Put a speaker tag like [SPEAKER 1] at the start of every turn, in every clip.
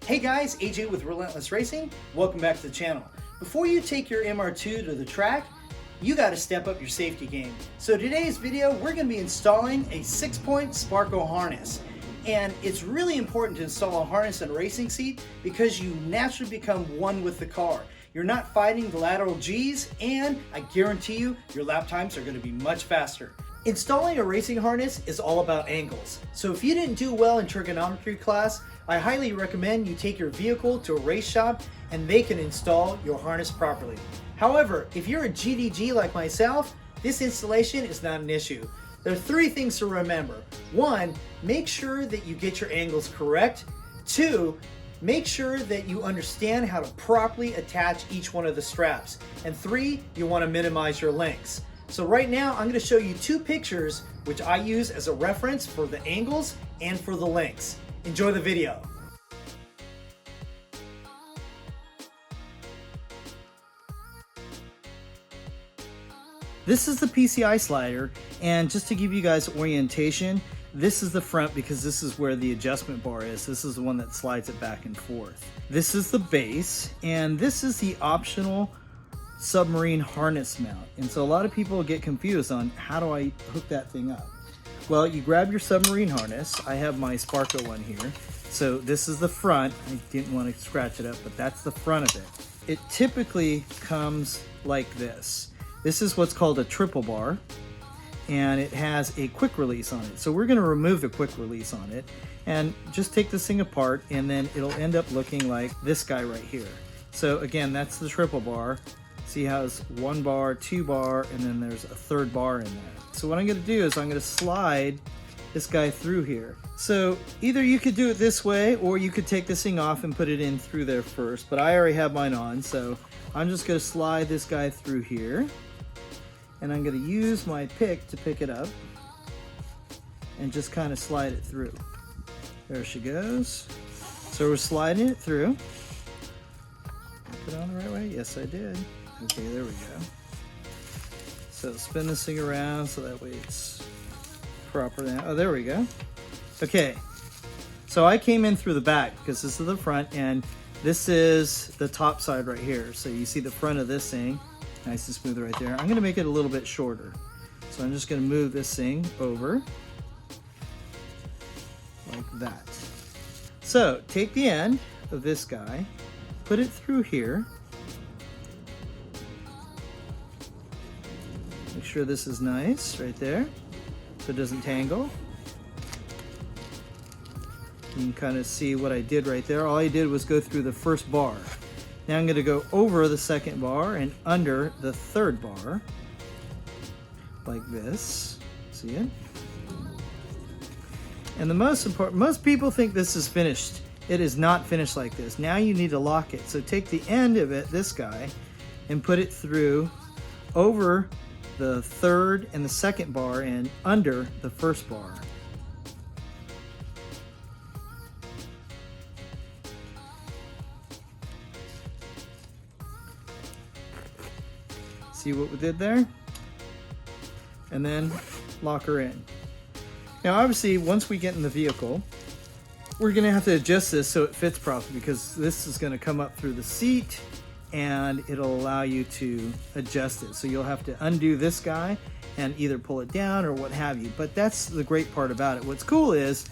[SPEAKER 1] Hey guys, AJ with Relentless Racing. Welcome back to the channel. Before you take your MR2 to the track, you got to step up your safety game. So today's video, we're going to be installing a 6-point Sparco harness. And it's really important to install a harness and racing seat because you naturally become one with the car. You're not fighting the lateral G's, and I guarantee you, your lap times are going to be much faster. Installing a racing harness is all about angles. So if you didn't do well in trigonometry class, I highly recommend you take your vehicle to a race shop and they can install your harness properly. However, if you're a GDG like myself, this installation is not an issue. There are 3 things to remember. 1, make sure that you get your angles correct. 2, make sure that you understand how to properly attach each one of the straps. And 3, you want to minimize your lengths. So right now I'm going to show you 2 pictures which I use as a reference for the angles and for the lengths. Enjoy the video. This is the PCI slider, and just to give you guys orientation, this is the front because this is where the adjustment bar is. This is the one that slides it back and forth. This is the base, and this is the optional submarine harness mount. And so a lot of people get confused on how do I hook that thing up. Well, you grab your submarine harness. I have my Sparco one here. So this is the front. I didn't want to scratch it up, but that's the front of it. It typically comes like this. This is what's called a triple bar, and it has a quick release on it. So we're going to remove the quick release on it and just take this thing apart, and then it'll end up looking like this guy right here. So again, that's the triple bar. See how it's 1 bar, 2 bar, and then there's a 3rd bar in there. So what I'm going to do is I'm going to slide this guy through here. So either you could do it this way, or you could take this thing off and put it in through there first, but I already have mine on, so I'm just going to slide this guy through here, and I'm going to use my pick to pick it up and just kind of slide it through. There she goes. So we're sliding it through. Put it on the right way? Yes, I did. Okay, there we go. So spin this thing around so that way it's proper now. Oh, there we go. Okay, so I came in through the back because this is the front and this is the top side right here. So you see the front of this thing, nice and smooth right there. I'm gonna make it a little bit shorter. So I'm just gonna move this thing over like that. So take the end of this guy, put it through here. Make sure this is nice right there so it doesn't tangle. You can kind of see what I did right there. All I did was go through the first bar. Now I'm going to go over the 2nd bar and under the 3rd bar like this. See it? And the most important, most people think this is finished. It is not finished like this. Now you need to lock it. So take the end of it, this guy, and put it through over the 3rd and the 2nd bar and under the 1st bar. See what we did there? And then lock her in. Now obviously once we get in the vehicle, we're going to have to adjust this so it fits properly because this is going to come up through the seat and it'll allow you to adjust it. So you'll have to undo this guy and either pull it down or what have you. But that's the great part about it. What's cool is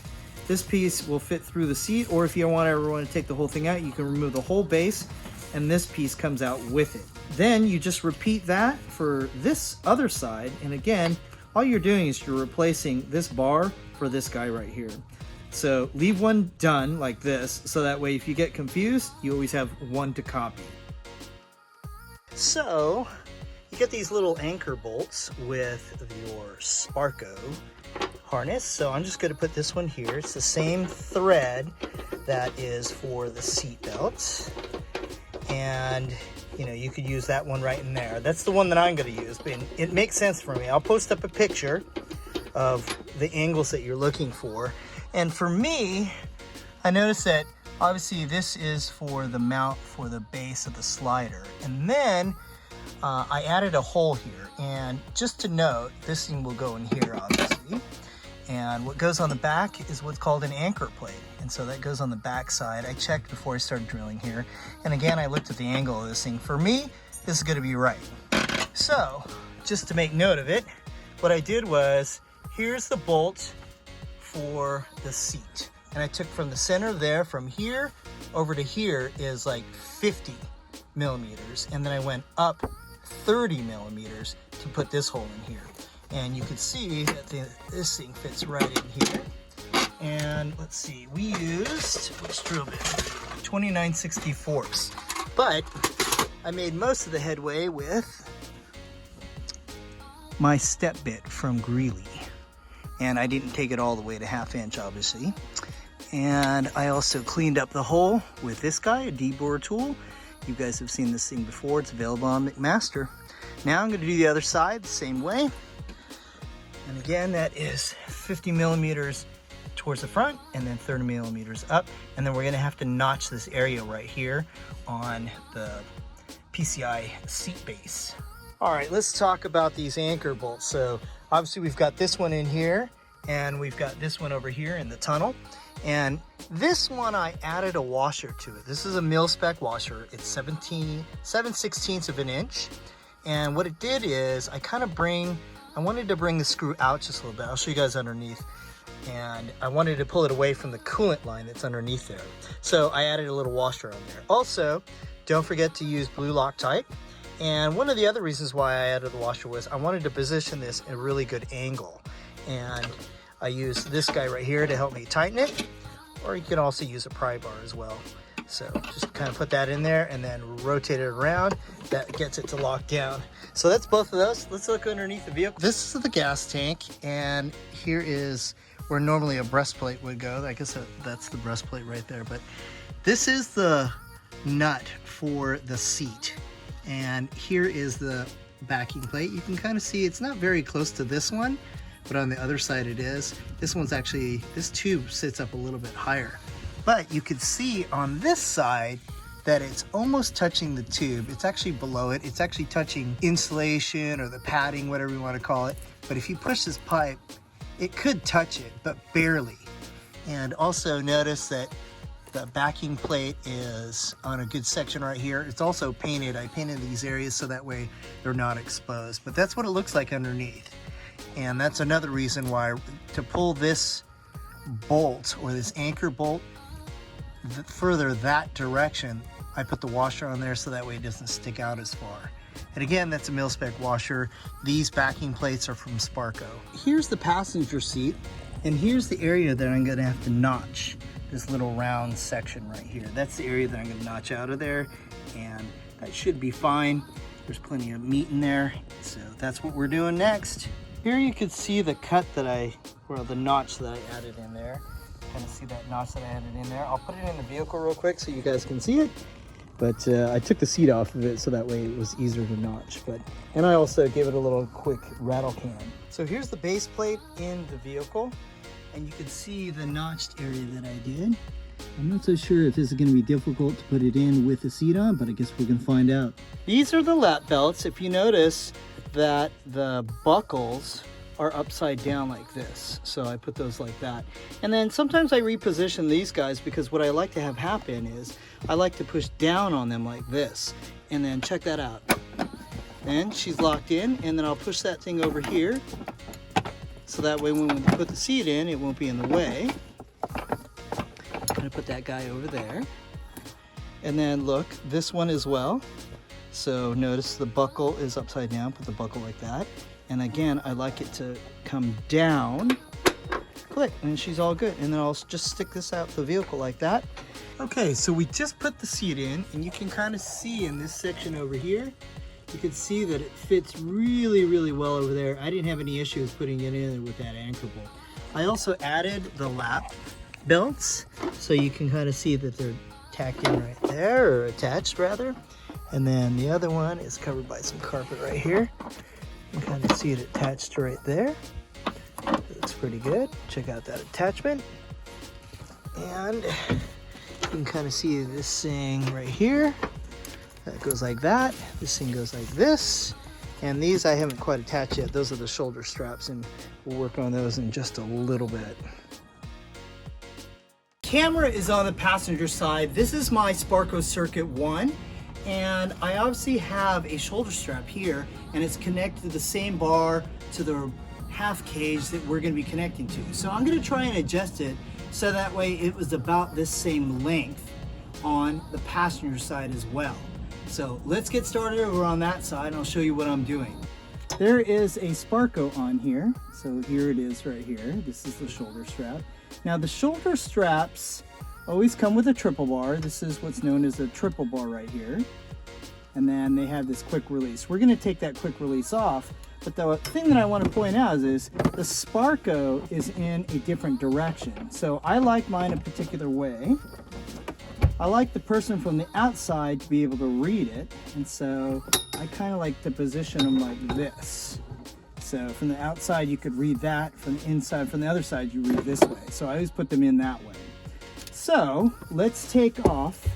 [SPEAKER 1] this piece will fit through the seat, or if you ever want to take the whole thing out, you can remove the whole base and this piece comes out with it. Then you just repeat that for this other side. And again, all you're doing is you're replacing this bar for this guy right here. So leave one done like this, so that way if you get confused, you always have one to copy. So you get these little anchor bolts with your Sparco harness. So I'm just going to put this one here. It's the same thread that is for the seat belt. And you know, you could use that one right in there. That's the one that I'm going to use, but it makes sense for me. I'll post up a picture of the angles that you're looking for. And for me, I noticed that obviously this is for the mount for the base of the slider. And then I added a hole here. And just to note, this thing will go in here obviously. And what goes on the back is what's called an anchor plate. And so that goes on the back side. I checked before I started drilling here. And again, I looked at the angle of this thing. For me, this is gonna be right. So, just to make note of it, what I did was, here's the bolt for the seat. And I took from the center there, from here over to here is like 50 millimeters. And then I went up 30 millimeters to put this hole in here. And you can see that this thing fits right in here. And let's see, we used, which drill bit? 29/64. But I made most of the headway with my step bit from Greeley. And I didn't take it all the way to 1/2 inch, obviously. And I also cleaned up the hole with this guy, a debore tool. You guys have seen this thing before. It's available on McMaster. Now I'm gonna do the other side the same way. And again, that is 50 millimeters towards the front and then 30 millimeters up. And then we're gonna have to notch this area right here on the PCI seat base. All right, let's talk about these anchor bolts. So obviously we've got this one in here and we've got this one over here in the tunnel. And this one, I added a washer to it. This is a mil-spec washer. It's 7/16 of an inch. And what it did is I wanted to bring the screw out just a little bit. I'll show you guys underneath. And I wanted to pull it away from the coolant line that's underneath there. So I added a little washer on there. Also, don't forget to use blue Loctite. And one of the other reasons why I added the washer was I wanted to position this at a really good angle. And I used this guy right here to help me tighten it. Or you can also use a pry bar as well. So just kind of put that in there and then rotate it around. That gets it to lock down. So that's both of those. Let's look underneath the vehicle. This is the gas tank, and here is where normally a breastplate would go. I guess that's the breastplate right there. But this is the nut for the seat. And here is the backing plate. You can kind of see it's not very close to this one, but on the other side it is. This one's actually, this tube sits up a little bit higher. But you can see on this side that it's almost touching the tube. It's actually below it. It's actually touching insulation or the padding, whatever you want to call it. But if you push this pipe, it could touch it, but barely. And also notice that the backing plate is on a good section right here. It's also painted. I painted these areas so that way they're not exposed. But that's what it looks like underneath. And that's another reason why to pull this bolt or this anchor bolt further that direction, I put the washer on there so that way it doesn't stick out as far. And again, that's a mil-spec washer. These backing plates are from Sparco. Here's the passenger seat, and here's the area that I'm gonna have to notch. This little round section right here. That's the area that I'm gonna notch out of there, and that should be fine. There's plenty of meat in there, so that's what we're doing next. Here you can see the cut that the notch that I added in there. Kind of see that notch that I added in there. I'll put it in the vehicle real quick so you guys can see it. But I took the seat off of it so that way it was easier to notch. And I also gave it a little quick rattle can. So here's the base plate in the vehicle. And you can see the notched area that I did. I'm not so sure if this is going to be difficult to put it in with the seat on, but I guess we're going to find out. These are the lap belts. If you notice that the buckles are upside down like this. So I put those like that. And then sometimes I reposition these guys because what I like to have happen is I like to push down on them like this. And then check that out. Then she's locked in, and then I'll push that thing over here. So that way when we put the seat in, it won't be in the way. I'm gonna put that guy over there. And then look, this one as well. So notice the buckle is upside down, put the buckle like that. And again, I like it to come down, click, and she's all good. And then I'll just stick this out the vehicle like that. Okay, so we just put the seat in, and you can kind of see in this section over here, you can see that it fits really, really well over there. I didn't have any issues putting it in with that anchor bolt. I also added the lap belts, so you can kind of see that they're tacked in right there, or attached rather. And then the other one is covered by some carpet right here. You can kind of see it attached right there. It looks pretty good. Check out that attachment. And you can kind of see this thing right here. That goes like that. This thing goes like this. And these I haven't quite attached yet. Those are the shoulder straps, and we'll work on those in just a little bit. Camera is on the passenger side. This is my Sparco Circuit 1, and I obviously have a shoulder strap here, and it's connected to the same bar to the half cage that we're going to be connecting to. So I'm going to try and adjust it so that way it was about this same length on the passenger side as well. So let's get started over on that side and I'll show you what I'm doing. There is a Sparco on here. So here it is right here. This is the shoulder strap. Now the shoulder straps always come with a triple bar. This is what's known as a triple bar right here. And then they have this quick release. We're going to take that quick release off. But the thing that I want to point out is the Sparco is in a different direction. So I like mine a particular way. I like the person from the outside to be able to read it. And so I kind of like to position them like this. So from the outside you could read that, from the inside, from the other side you read this way. So I always put them in that way. So let's take off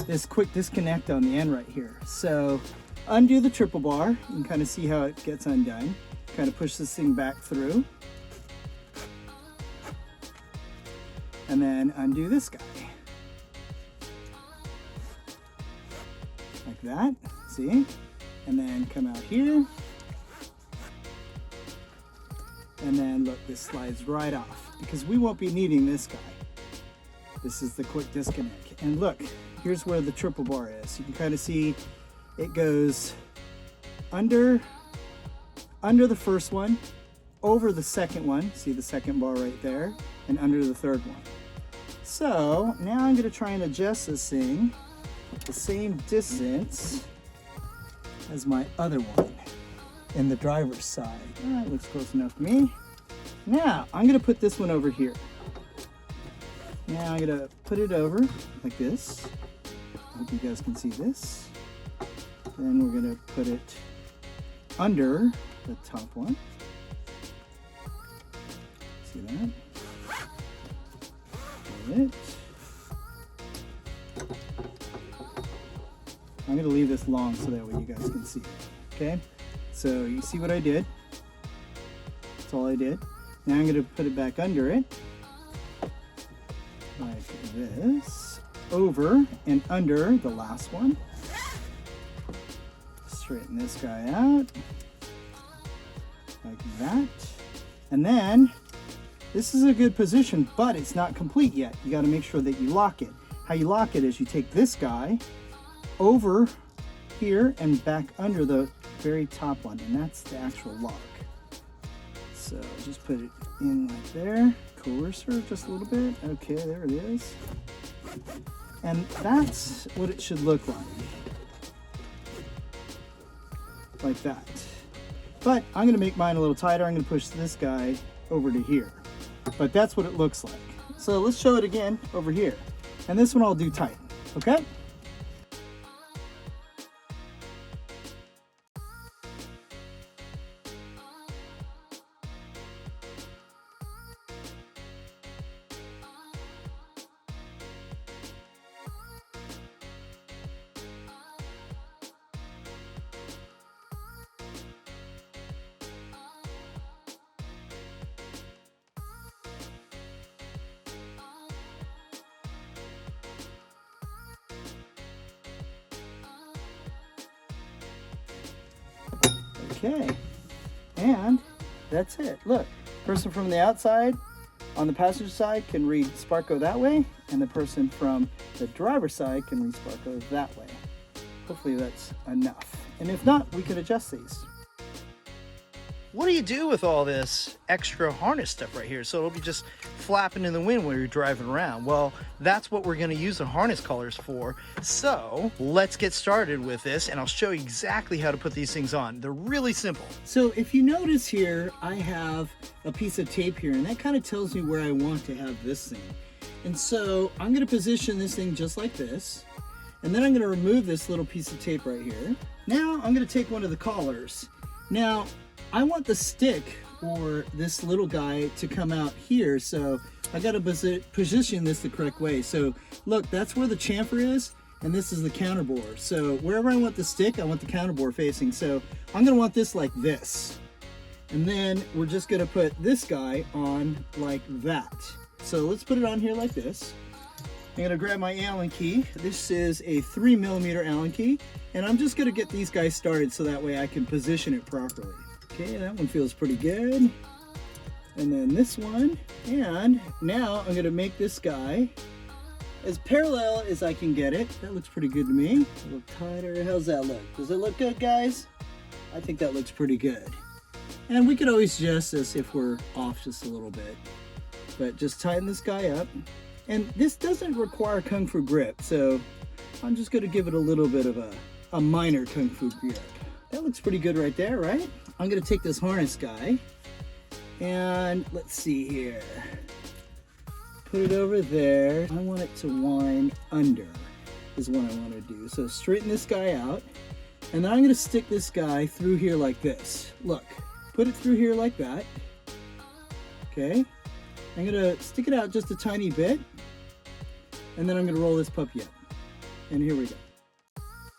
[SPEAKER 1] this quick disconnect on the end right here. So undo the triple bar. You can kind of see how it gets undone. Kind of push this thing back through. And then undo this guy. Like that, see? And then come out here. And then look, this slides right off because we won't be needing this guy. This is the quick disconnect. And look, here's where the triple bar is. You can kind of see it goes under the first one, over the second one, see the second bar right there, and under the third one. So now I'm going to try and adjust this thing the same distance as my other one in the driver's side. All right, looks close enough to me. Now I'm going to put this one over here. Now I'm going to put it over like this. I hope you guys can see this. Then we're going to put it under the top one. See that? Got it. I'm going to leave this long so that way you guys can see it. Okay? So you see what I did? That's all I did. Now I'm going to put it back under it. Like this. Over and under the last one. Straighten this guy out. Like that. And then, this is a good position, but it's not complete yet. You got to make sure that you lock it. How you lock it is you take this guy over here and back under the very top one, and that's the actual lock. So just put it in like there, coercer just a little bit. Okay, there it is. And that's what it should look like that. But I'm going to make mine a little tighter. I'm going to push this guy over to here. But that's what it looks like. So let's show it again over here. And this one I'll do tight, okay? Okay, and that's it. Look, person from the outside on the passenger side can read Sparco that way, and the person from the driver's side can read Sparco that way. Hopefully that's enough. And if not, we can adjust these. What do you do with all this extra harness stuff right here? So it'll be just flapping in the wind when you're driving around. Well, that's what we're going to use the harness collars for. So let's get started with this, and I'll show you exactly how to put these things on. They're really simple. So if you notice here, I have a piece of tape here, and that kind of tells me where I want to have this thing. And so I'm going to position this thing just like this. And then I'm going to remove this little piece of tape right here. Now I'm going to take one of the collars. Now, I want the stick or this little guy to come out here, so I got to position this the correct way. So look, that's where the chamfer is, and this is the counterbore. So wherever I want the stick, I want the counterbore facing. So I'm gonna want this like this. And then we're just gonna put this guy on like that. So let's put it on here like this. I'm gonna grab my Allen key. This is a 3mm Allen key, and I'm just gonna get these guys started so that way I can position it properly. Okay, that one feels pretty good. And then this one, and now I'm gonna make this guy as parallel as I can get it. That looks pretty good to me. A little tighter. How's that look? Does it look good, guys? I think that looks pretty good. And we could always adjust this if we're off just a little bit. But just tighten this guy up. And this doesn't require Kung Fu grip, so I'm just gonna give it a little bit of a minor Kung Fu grip. That looks pretty good right there, right? I'm gonna take this harness guy, and let's see here. Put it over there. I want it to wind under, is what I want to do. So straighten this guy out, and then I'm gonna stick this guy through here like this. Look, put it through here like that. Okay, I'm gonna stick it out just a tiny bit, and then I'm gonna roll this puppy up. And here we go.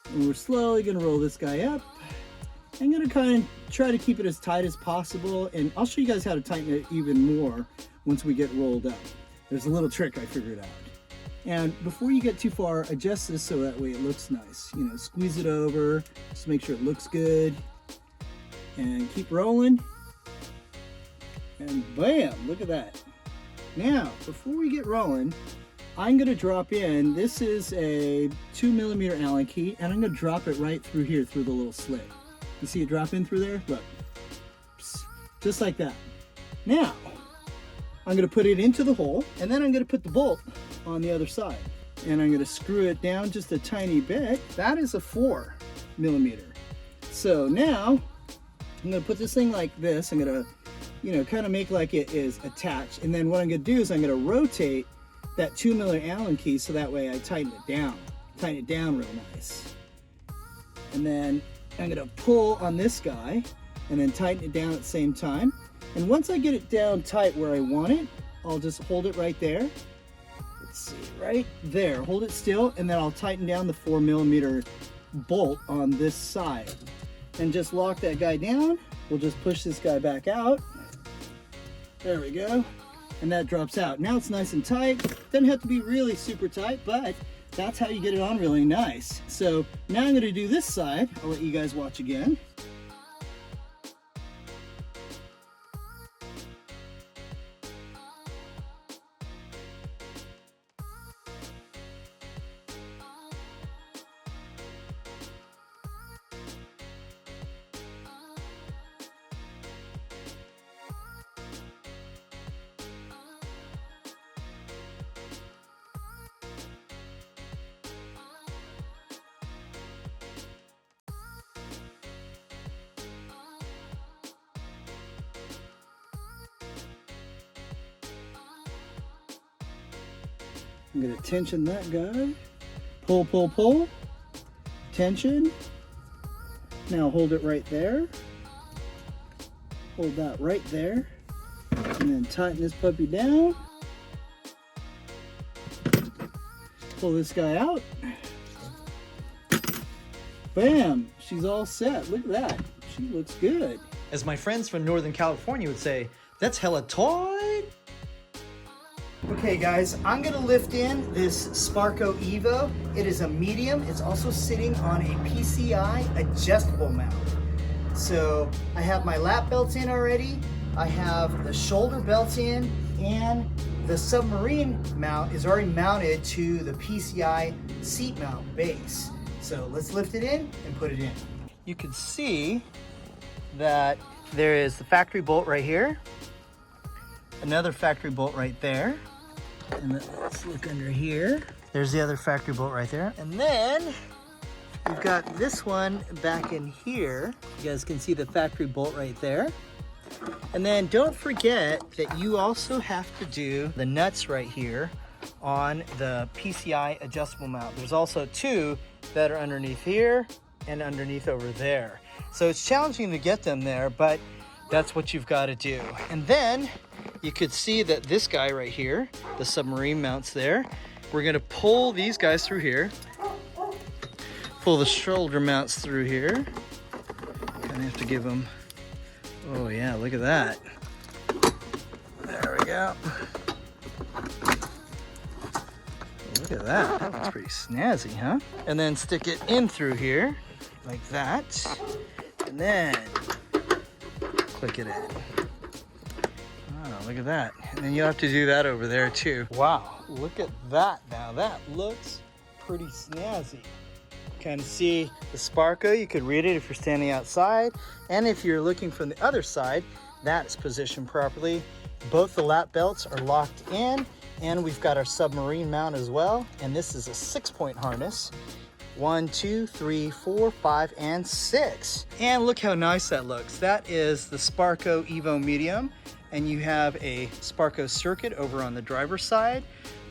[SPEAKER 1] And we're slowly gonna roll this guy up. I'm gonna kind of try to keep it as tight as possible, and I'll show you guys how to tighten it even more once we get rolled up. There's a little trick I figured out. And before you get too far, adjust this so that way it looks nice. You know, squeeze it over, just make sure it looks good. And keep rolling. And bam, look at that. Now, before we get rolling, I'm gonna drop in, this is a 2mm Allen key, and I'm gonna drop it right through here, through the little slit. You see it drop in through there? Look, just like that. Now, I'm gonna put it into the hole, and then I'm gonna put the bolt on the other side. And I'm gonna screw it down just a tiny bit. That is a 4mm. So now, I'm gonna put this thing like this. I'm gonna, you know, kind of make like it is attached. And then what I'm gonna do is I'm gonna rotate that 2mm Allen key so that way I tighten it down. Tighten it down real nice. And then I'm gonna pull on this guy and then tighten it down at the same time. And once I get it down tight where I want it, I'll just hold it right there. Let's see, right there. Hold it still, and then I'll tighten down the 4mm bolt on this side. And just lock that guy down. We'll just push this guy back out. There we go. And that drops out. Now it's nice and tight. Doesn't have to be really super tight, but that's how you get it on really nice. So now I'm gonna do this side. I'll let you guys watch again. I'm gonna tension that guy. Pull, pull, pull. Tension. Now hold it right there. Hold that right there. And then tighten this puppy down. Pull this guy out. Bam! She's all set. Look at that. She looks good.
[SPEAKER 2] As my friends from Northern California would say, that's hella tight.
[SPEAKER 1] Okay guys, I'm gonna lift in this Sparco Evo. It is a medium. It's also sitting on a PCI adjustable mount. So I have my lap belt in already. I have the shoulder belt in, and the Submarine Mount is already mounted to the PCI seat mount base. So let's lift it in and put it in. You can see that there is the factory bolt right here. Another factory bolt right there. And let's look under here. There's the other factory bolt right there. And then we've got this one back in here. You guys can see the factory bolt right there. And then don't forget that you also have to do the nuts right here on the PCI adjustable mount. There's also two that are underneath here and underneath over there. So it's challenging to get them there, but that's what you've got to do. And then you could see that this guy right here, the submarine mounts there, we're gonna pull these guys through here. pull the shoulder mounts through here. Kind of have to give them, oh yeah, look at that. There we go. Look at that, that looks pretty snazzy, huh? And then stick it in through here, like that. And then click it in. Oh, look at that. And then you'll have to do that over there too. Wow, look at that now. That looks pretty snazzy. Kind of see the Sparko. You could read it if you're standing outside. And if you're looking from the other side, that's positioned properly. Both the lap belts are locked in, and we've got our submarine mount as well. And this is a 6-point harness. 1, 2, 3, 4, 5, and 6. And look how nice that looks. That is the Sparko Evo Medium. And you have a Sparko circuit over on the driver's side.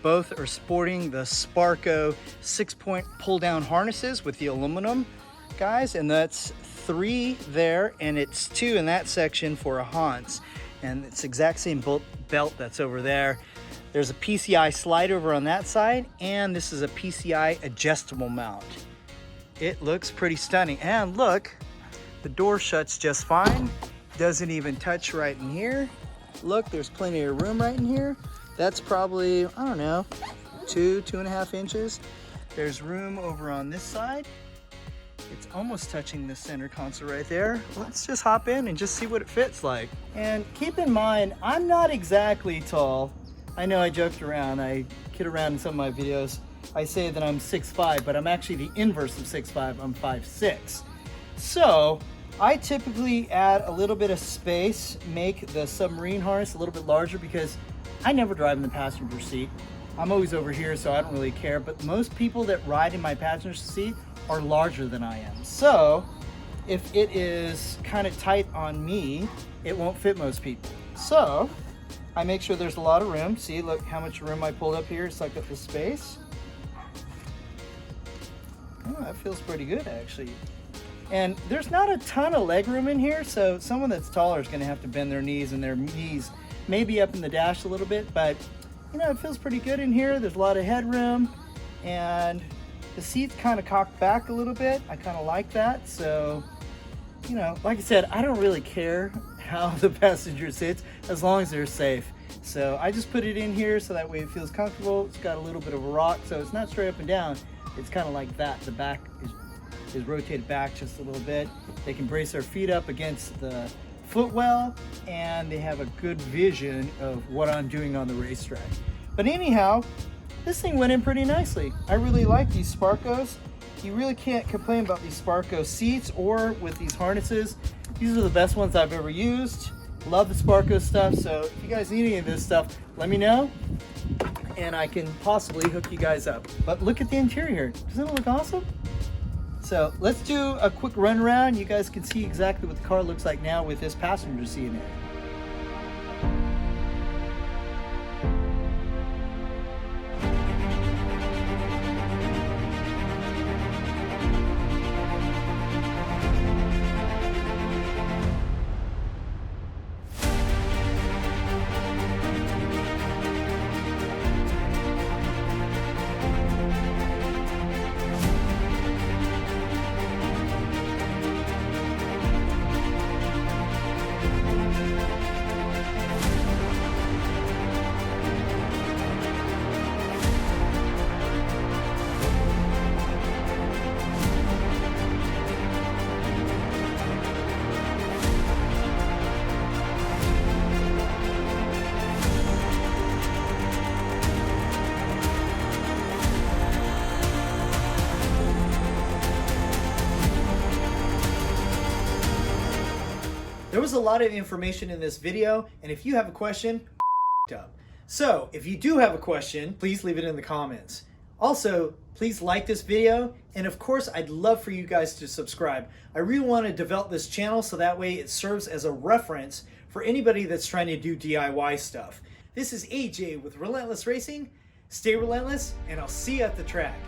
[SPEAKER 1] Both are sporting the Sparko 6-point pull-down harnesses with the aluminum, guys. And that's 3 there, and it's 2 in that section for a Hans. And it's the exact same belt that's over there. There's a PCI slide over on that side, and this is a PCI adjustable mount. It looks pretty stunning. And look, the door shuts just fine. Doesn't even touch right in here. Look, there's plenty of room right in here. That's probably, I don't know, 2.5 inches. There's room over on this side. It's almost touching the center console right there. Let's just hop in and just see what it fits like. And keep in mind, I'm not exactly tall. I know I joked around, I kid around in some of my videos. I say that I'm 6'5", but I'm actually the inverse of 6'5", I'm 5'6". So, I typically add a little bit of space, make the submarine harness a little bit larger because I never drive in the passenger seat. I'm always over here, so I don't really care, but most people that ride in my passenger seat are larger than I am. So if it is kind of tight on me, it won't fit most people. So I make sure there's a lot of room. See, look how much room I pulled up here, suck up the space. Oh, that feels pretty good actually. And there's not a ton of leg room in here, so someone that's taller is gonna have to bend their knees, and their knees may be up in the dash a little bit, but you know, it feels pretty good in here. There's a lot of headroom, and the seat's kind of cocked back a little bit. I kind of like that. So, you know, like I said, I don't really care how the passenger sits as long as they're safe. So I just put it in here so that way it feels comfortable. It's got a little bit of a rock, so it's not straight up and down. It's kind of like that. The back is rotated back just a little bit. They can brace their feet up against the footwell, and they have a good vision of what I'm doing on the racetrack. But anyhow, this thing went in pretty nicely. I really like these Sparkos. You really can't complain about these Sparko seats or with these harnesses. These are the best ones I've ever used. Love the Sparko stuff. So if you guys need any of this stuff, let me know and I can possibly hook you guys up. But look at the interior. Doesn't it look awesome? So let's do a quick run around. You guys can see exactly what the car looks like now with this passenger seat in it. There was a lot of information in this video, and if you have a question, up. So if you do have a question, please leave it in the comments. Also, please like this video, and of course, I'd love for you guys to subscribe. I really want to develop this channel so that way it serves as a reference for anybody that's trying to do DIY stuff. This is AJ with Relentless Racing. Stay relentless, and I'll see you at the track.